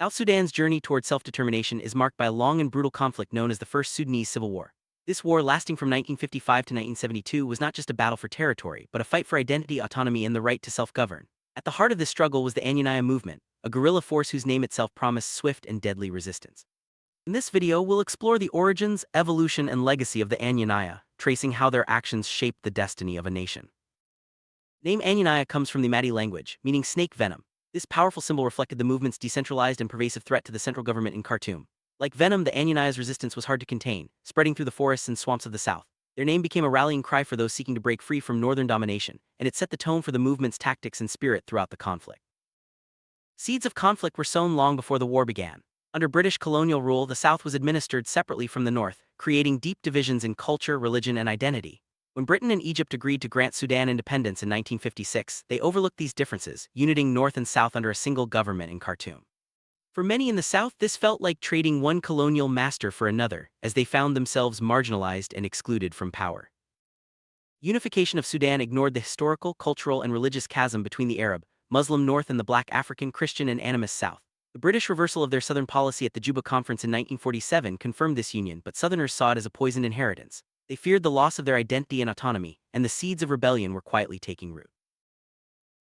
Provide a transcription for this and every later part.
South Sudan's journey toward self-determination is marked by a long and brutal conflict known as the First Sudanese Civil War. This war, lasting from 1955 to 1972, was not just a battle for territory, but a fight for identity, autonomy, and the right to self-govern. At the heart of this struggle was the Anyanya movement, a guerrilla force whose name itself promised swift and deadly resistance. In this video, we'll explore the origins, evolution, and legacy of the Anyanya, tracing how their actions shaped the destiny of a nation. Name Anyanya comes from the Madi language, meaning snake venom. This powerful symbol reflected the movement's decentralized and pervasive threat to the central government in Khartoum. Like venom, the Anyanya's resistance was hard to contain, spreading through the forests and swamps of the south. Their name became a rallying cry for those seeking to break free from northern domination, and it set the tone for the movement's tactics and spirit throughout the conflict. Seeds of conflict were sown long before the war began. Under British colonial rule, the South was administered separately from the North, creating deep divisions in culture, religion, and identity. When Britain and Egypt agreed to grant Sudan independence in 1956, they overlooked these differences, uniting North and South under a single government in Khartoum. For many in the South, this felt like trading one colonial master for another, as they found themselves marginalized and excluded from power. Unification of Sudan ignored the historical, cultural, and religious chasm between the Arab, Muslim North and the Black African, Christian, and animist South. The British reversal of their Southern policy at the Juba Conference in 1947 confirmed this union, but Southerners saw it as a poisoned inheritance. They feared the loss of their identity and autonomy, and the seeds of rebellion were quietly taking root.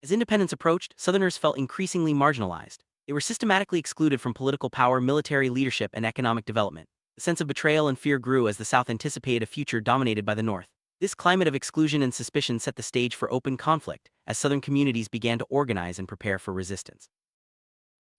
As independence approached, Southerners felt increasingly marginalized. They were systematically excluded from political power, military leadership, and economic development. The sense of betrayal and fear grew as the South anticipated a future dominated by the North. This climate of exclusion and suspicion set the stage for open conflict, as Southern communities began to organize and prepare for resistance.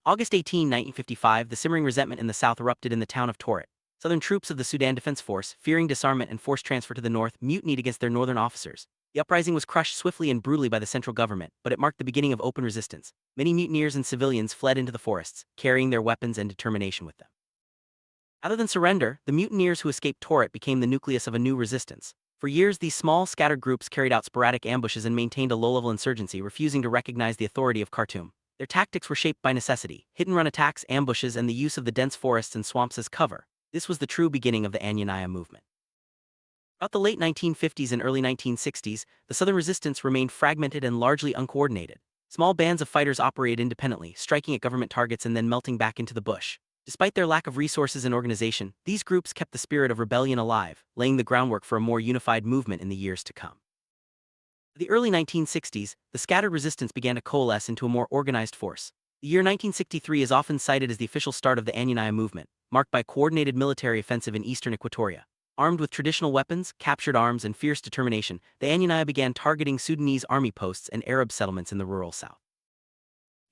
August 18, 1955, the simmering resentment in the South erupted in the town of Torit. Southern troops of the Sudan Defense Force, fearing disarmament and forced transfer to the north, mutinied against their northern officers. The uprising was crushed swiftly and brutally by the central government, but it marked the beginning of open resistance. Many mutineers and civilians fled into the forests, carrying their weapons and determination with them. Rather than surrender, the mutineers who escaped Torit became the nucleus of a new resistance. For years, these small, scattered groups carried out sporadic ambushes and maintained a low-level insurgency, refusing to recognize the authority of Khartoum. Their tactics were shaped by necessity: hit-and-run attacks, ambushes, and the use of the dense forests and swamps as cover. This was the true beginning of the Anyanya movement. Throughout the late 1950s and early 1960s, the Southern resistance remained fragmented and largely uncoordinated. Small bands of fighters operated independently, striking at government targets and then melting back into the bush. Despite their lack of resources and organization, these groups kept the spirit of rebellion alive, laying the groundwork for a more unified movement in the years to come. In the early 1960s, the scattered resistance began to coalesce into a more organized force. The year 1963 is often cited as the official start of the Anyanya movement, marked by a coordinated military offensive in eastern Equatoria. Armed with traditional weapons, captured arms, and fierce determination, the Anyanya began targeting Sudanese army posts and Arab settlements in the rural south.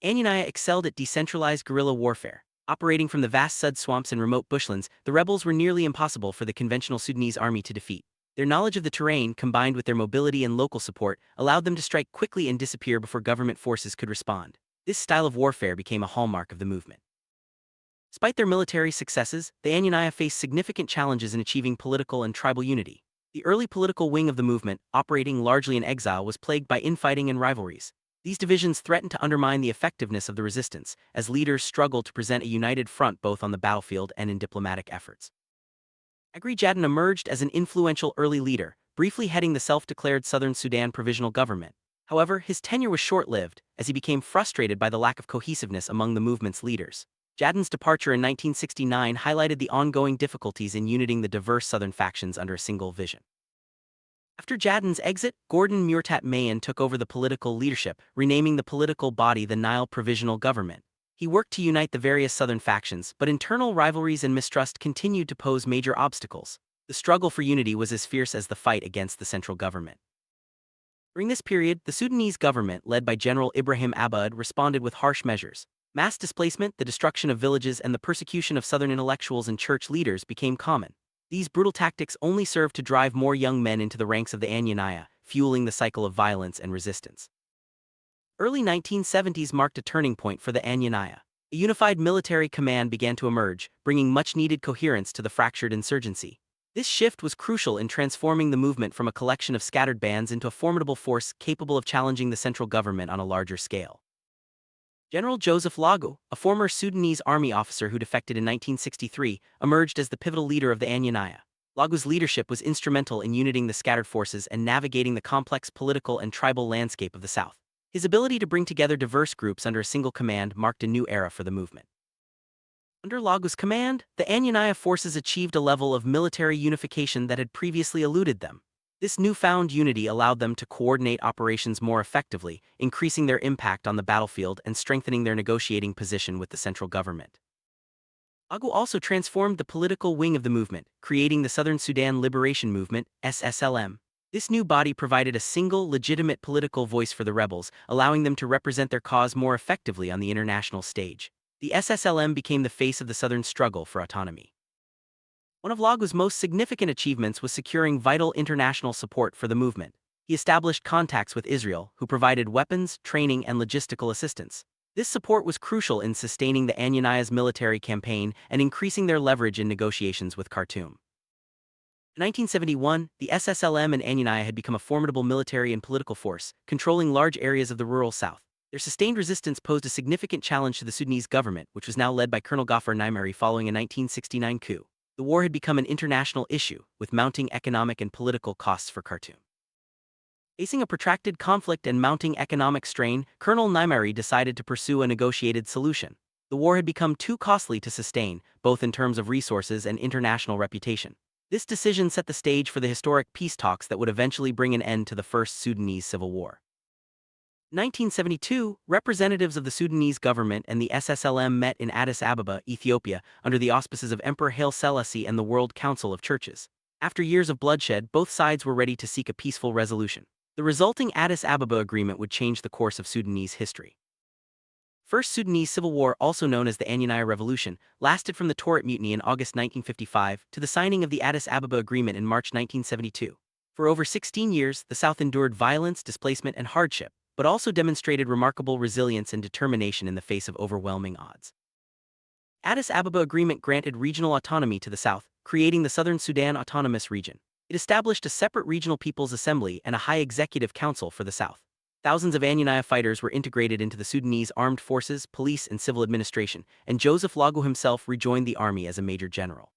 Anyanya excelled at decentralized guerrilla warfare. Operating from the vast Sud swamps and remote bushlands, the rebels were nearly impossible for the conventional Sudanese army to defeat. Their knowledge of the terrain, combined with their mobility and local support, allowed them to strike quickly and disappear before government forces could respond. This style of warfare became a hallmark of the movement. Despite their military successes, the Anyanya faced significant challenges in achieving political and tribal unity. The early political wing of the movement, operating largely in exile, was plagued by infighting and rivalries. These divisions threatened to undermine the effectiveness of the resistance, as leaders struggled to present a united front both on the battlefield and in diplomatic efforts. Agri Jadin emerged as an influential early leader, briefly heading the self-declared Southern Sudan Provisional Government. However, his tenure was short-lived, as he became frustrated by the lack of cohesiveness among the movement's leaders. Jadin's departure in 1969 highlighted the ongoing difficulties in uniting the diverse Southern factions under a single vision. After Jadin's exit, Gordon Murtat Mayen took over the political leadership, renaming the political body the Nile Provisional Government. He worked to unite the various Southern factions, but internal rivalries and mistrust continued to pose major obstacles. The struggle for unity was as fierce as the fight against the central government. During this period, the Sudanese government, led by General Ibrahim Abud, responded with harsh measures. Mass displacement, the destruction of villages, and the persecution of Southern intellectuals and church leaders became common. These brutal tactics only served to drive more young men into the ranks of the Anyanya, fueling the cycle of violence and resistance. Early 1970s marked a turning point for the Anyanya. A unified military command began to emerge, bringing much-needed coherence to the fractured insurgency. This shift was crucial in transforming the movement from a collection of scattered bands into a formidable force capable of challenging the central government on a larger scale. General Joseph Lagu, a former Sudanese army officer who defected in 1963, emerged as the pivotal leader of the Anyanya. Lagu's leadership was instrumental in uniting the scattered forces and navigating the complex political and tribal landscape of the South. His ability to bring together diverse groups under a single command marked a new era for the movement. Under Lagu's command, the Anyanya forces achieved a level of military unification that had previously eluded them. This newfound unity allowed them to coordinate operations more effectively, increasing their impact on the battlefield and strengthening their negotiating position with the central government. Lagu also transformed the political wing of the movement, creating the Southern Sudan Liberation Movement, SSLM. This new body provided a single, legitimate political voice for the rebels, allowing them to represent their cause more effectively on the international stage. The SSLM became the face of the Southern struggle for autonomy. One of Lagu's most significant achievements was securing vital international support for the movement. He established contacts with Israel, who provided weapons, training, and logistical assistance. This support was crucial in sustaining the Anyanya's military campaign and increasing their leverage in negotiations with Khartoum. In 1971, the SSLM and Anyanya had become a formidable military and political force, controlling large areas of the rural south. Their sustained resistance posed a significant challenge to the Sudanese government, which was now led by Colonel Ghaffar Naimari following a 1969 coup. The war had become an international issue, with mounting economic and political costs for Khartoum. Facing a protracted conflict and mounting economic strain, Colonel Naimari decided to pursue a negotiated solution. The war had become too costly to sustain, both in terms of resources and international reputation. This decision set the stage for the historic peace talks that would eventually bring an end to the First Sudanese Civil War. In 1972, representatives of the Sudanese government and the SSLM met in Addis Ababa, Ethiopia, under the auspices of Emperor Haile Selassie and the World Council of Churches. After years of bloodshed, both sides were ready to seek a peaceful resolution. The resulting Addis Ababa Agreement would change the course of Sudanese history. First Sudanese Civil War, also known as the Anyanya Revolution, lasted from the Torit Mutiny in August 1955 to the signing of the Addis Ababa Agreement in March 1972. For over 16 years, the South endured violence, displacement, and hardship, but also demonstrated remarkable resilience and determination in the face of overwhelming odds. Addis Ababa Agreement granted regional autonomy to the South, creating the Southern Sudan Autonomous Region. It established a separate regional people's assembly and a high executive council for the South. Thousands of Anyanya fighters were integrated into the Sudanese armed forces, police, and civil administration, and Joseph Lagu himself rejoined the army as a major general.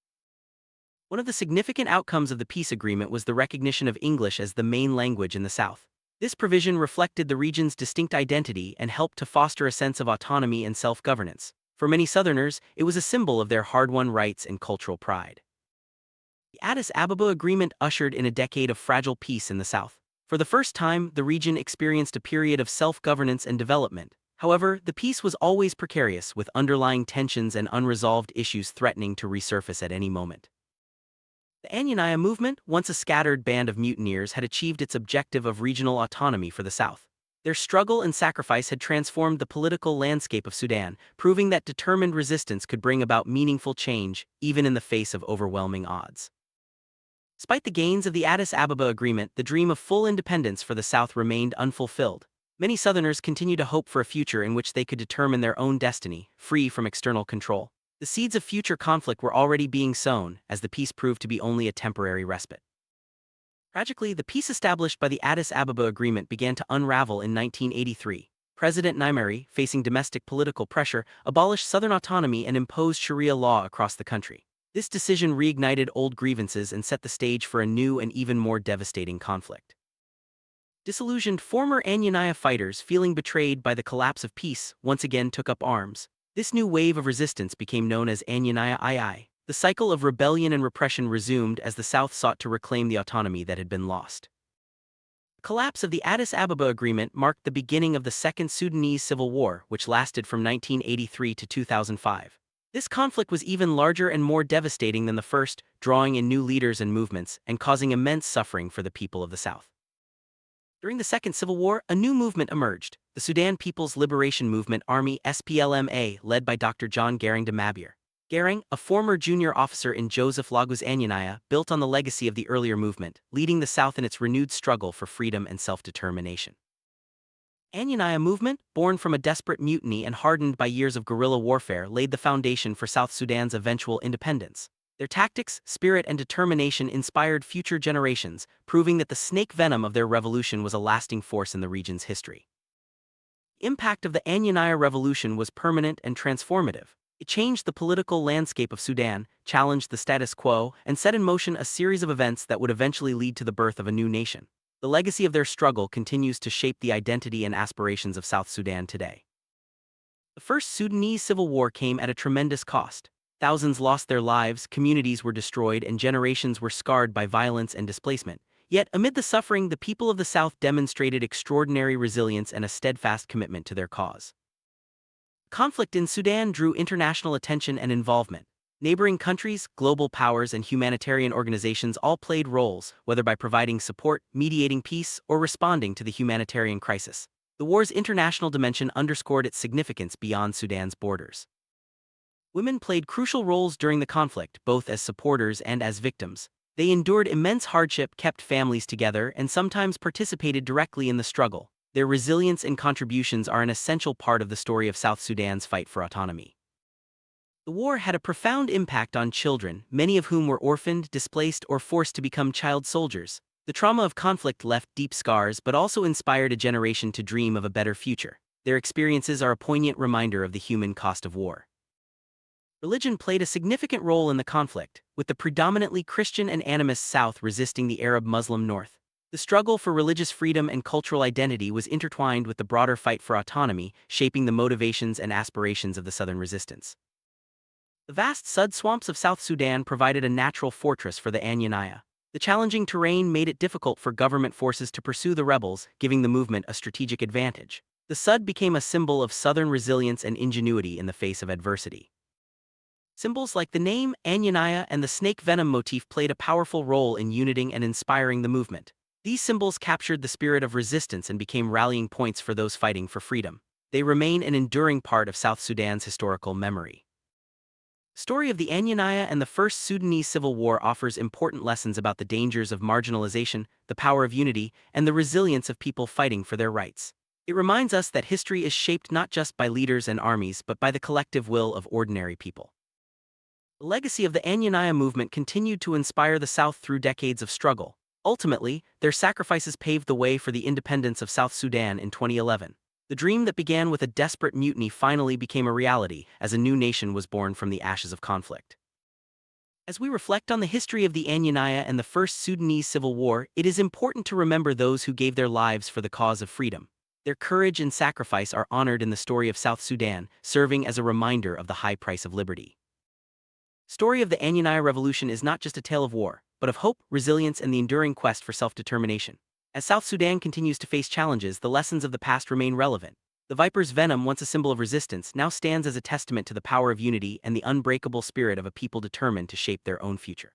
One of the significant outcomes of the peace agreement was the recognition of English as the main language in the South. This provision reflected the region's distinct identity and helped to foster a sense of autonomy and self-governance. For many Southerners, it was a symbol of their hard-won rights and cultural pride. The Addis Ababa Agreement ushered in a decade of fragile peace in the South. For the first time, the region experienced a period of self-governance and development. However, the peace was always precarious, with underlying tensions and unresolved issues threatening to resurface at any moment. The Anyanya movement, once a scattered band of mutineers, had achieved its objective of regional autonomy for the South. Their struggle and sacrifice had transformed the political landscape of Sudan, proving that determined resistance could bring about meaningful change, even in the face of overwhelming odds. Despite the gains of the Addis Ababa Agreement, the dream of full independence for the South remained unfulfilled. Many Southerners continued to hope for a future in which they could determine their own destiny, free from external control. The seeds of future conflict were already being sown, as the peace proved to be only a temporary respite. Tragically, the peace established by the Addis Ababa Agreement began to unravel in 1983. President Naimari, facing domestic political pressure, abolished Southern autonomy and imposed Sharia law across the country. This decision reignited old grievances and set the stage for a new and even more devastating conflict. Disillusioned former Anyanya fighters, feeling betrayed by the collapse of peace, once again took up arms. This new wave of resistance became known as Anyanya II. The cycle of rebellion and repression resumed as the South sought to reclaim the autonomy that had been lost. The collapse of the Addis Ababa Agreement marked the beginning of the Second Sudanese Civil War, which lasted from 1983 to 2005. This conflict was even larger and more devastating than the first, drawing in new leaders and movements, and causing immense suffering for the people of the South. During the Second Civil War, a new movement emerged, the Sudan People's Liberation Movement Army SPLMA, led by Dr. John Garang de Mabir. Garang, a former junior officer in Joseph Lagu's Anyanya, built on the legacy of the earlier movement, leading the South in its renewed struggle for freedom and self-determination. Anyanya movement, born from a desperate mutiny and hardened by years of guerrilla warfare, laid the foundation for South Sudan's eventual independence. Their tactics, spirit, and determination inspired future generations, proving that the snake venom of their revolution was a lasting force in the region's history. The impact of the Anyanya Revolution was permanent and transformative. It changed the political landscape of Sudan, challenged the status quo, and set in motion a series of events that would eventually lead to the birth of a new nation. The legacy of their struggle continues to shape the identity and aspirations of South Sudan today. The First Sudanese Civil War came at a tremendous cost. Thousands lost their lives, communities were destroyed, and generations were scarred by violence and displacement. Yet, amid the suffering, the people of the South demonstrated extraordinary resilience and a steadfast commitment to their cause. Conflict in Sudan drew international attention and involvement. Neighboring countries, global powers, and humanitarian organizations all played roles, whether by providing support, mediating peace, or responding to the humanitarian crisis. The war's international dimension underscored its significance beyond Sudan's borders. Women played crucial roles during the conflict, both as supporters and as victims. They endured immense hardship, kept families together, and sometimes participated directly in the struggle. Their resilience and contributions are an essential part of the story of South Sudan's fight for autonomy. The war had a profound impact on children, many of whom were orphaned, displaced, or forced to become child soldiers. The trauma of conflict left deep scars but also inspired a generation to dream of a better future. Their experiences are a poignant reminder of the human cost of war. Religion played a significant role in the conflict, with the predominantly Christian and animist South resisting the Arab-Muslim North. The struggle for religious freedom and cultural identity was intertwined with the broader fight for autonomy, shaping the motivations and aspirations of the Southern resistance. The vast Sud swamps of South Sudan provided a natural fortress for the Anyanya. The challenging terrain made it difficult for government forces to pursue the rebels, giving the movement a strategic advantage. The Sud became a symbol of Southern resilience and ingenuity in the face of adversity. Symbols like the name, Anyanya, and the snake venom motif played a powerful role in uniting and inspiring the movement. These symbols captured the spirit of resistance and became rallying points for those fighting for freedom. They remain an enduring part of South Sudan's historical memory. The story of the Anyanya and the First Sudanese Civil War offers important lessons about the dangers of marginalization, the power of unity, and the resilience of people fighting for their rights. It reminds us that history is shaped not just by leaders and armies but by the collective will of ordinary people. The legacy of the Anyanya movement continued to inspire the South through decades of struggle. Ultimately, their sacrifices paved the way for the independence of South Sudan in 2011. The dream that began with a desperate mutiny finally became a reality as a new nation was born from the ashes of conflict. As we reflect on the history of the Anyanya and the First Sudanese Civil War, it is important to remember those who gave their lives for the cause of freedom. Their courage and sacrifice are honored in the story of South Sudan, serving as a reminder of the high price of liberty. The story of the Anyanya Revolution is not just a tale of war, but of hope, resilience, and the enduring quest for self-determination. As South Sudan continues to face challenges, the lessons of the past remain relevant. The viper's venom, once a symbol of resistance, now stands as a testament to the power of unity and the unbreakable spirit of a people determined to shape their own future.